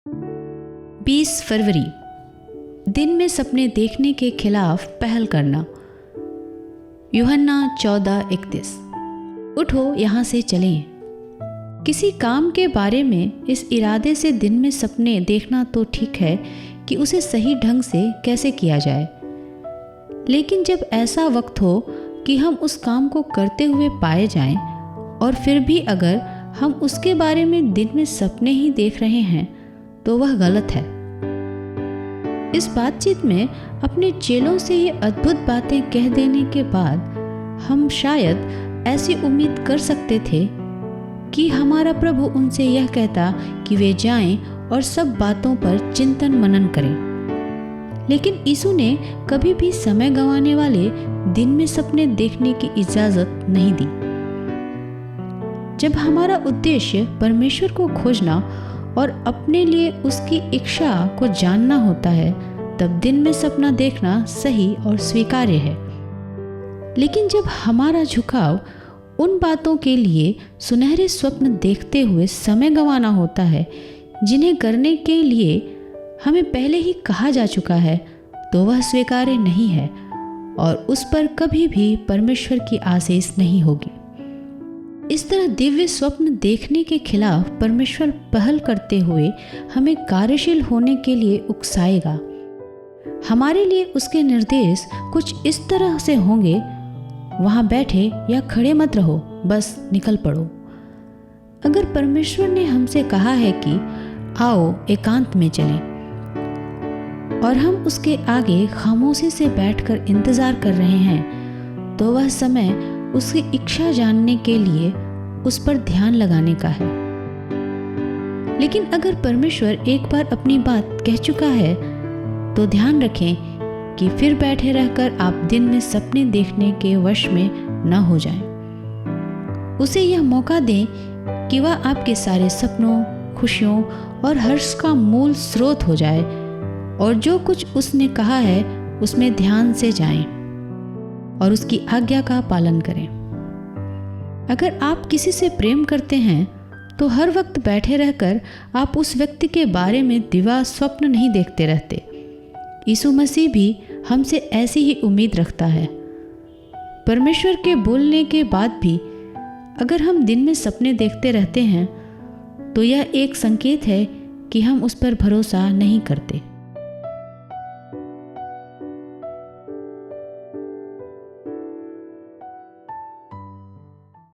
20 फरवरी, दिन में सपने देखने के खिलाफ पहल करना। यूहन्ना 14:31। उठो, यहाँ से चलें। किसी काम के बारे में इस इरादे से दिन में सपने देखना तो ठीक है कि उसे सही ढंग से कैसे किया जाए, लेकिन जब ऐसा वक्त हो कि हम उस काम को करते हुए पाए जाएं और फिर भी अगर हम उसके बारे में दिन में सपने ही देख रहे हैं तो वह गलत है। इस बातचीत में अपने चेलों से ये अद्भुत बातें कह देने के बाद हम शायद ऐसी उम्मीद कर सकते थे कि हमारा प्रभु उनसे यह कहता कि वे जाएं और सब बातों पर चिंतन मनन करें। लेकिन यीशु ने कभी भी समय गंवाने वाले दिन में सपने देखने की इजाजत नहीं दी। जब हमारा उद्देश्य परमेश्वर को खोजना और अपने लिए उसकी इच्छा को जानना होता है, तब दिन में सपना देखना सही और स्वीकार्य है। लेकिन जब हमारा झुकाव उन बातों के लिए सुनहरे स्वप्न देखते हुए समय गंवाना होता है जिन्हें करने के लिए हमें पहले ही कहा जा चुका है, तो वह स्वीकार्य नहीं है और उस पर कभी भी परमेश्वर की आशीष नहीं होगी। इस तरह दिव्य स्वप्न देखने के खिलाफ परमेश्वर पहल करते हुए हमें कार्यशील होने के लिए उकसाएगा। हमारे लिए उसके निर्देश कुछ इस तरह से होंगे, वहां बैठे या खड़े मत रहो, बस निकल पड़ो। अगर परमेश्वर ने हमसे कहा है कि आओ एकांत में चलें और हम उसके आगे खामोशी से बैठकर इंतजार कर रहे हैं, तो वह समय उसकी इच्छा जानने के लिए उस पर ध्यान लगाने का है। लेकिन अगर परमेश्वर एक बार अपनी बात कह चुका है तो ध्यान रखें कि फिर बैठे रहकर आप दिन में सपने देखने के वश में न हो जाएं। उसे यह मौका दें कि वह आपके सारे सपनों, खुशियों और हर्ष का मूल स्रोत हो जाए और जो कुछ उसने कहा है उसमें ध्यान से जाएं और उसकी आज्ञा का पालन करें। अगर आप किसी से प्रेम करते हैं तो हर वक्त बैठे रहकर आप उस व्यक्ति के बारे में दिवा स्वप्न नहीं देखते रहते। यीशु मसीह भी हमसे ऐसी ही उम्मीद रखता है। परमेश्वर के बोलने के बाद भी अगर हम दिन में सपने देखते रहते हैं तो यह एक संकेत है कि हम उस पर भरोसा नहीं करते।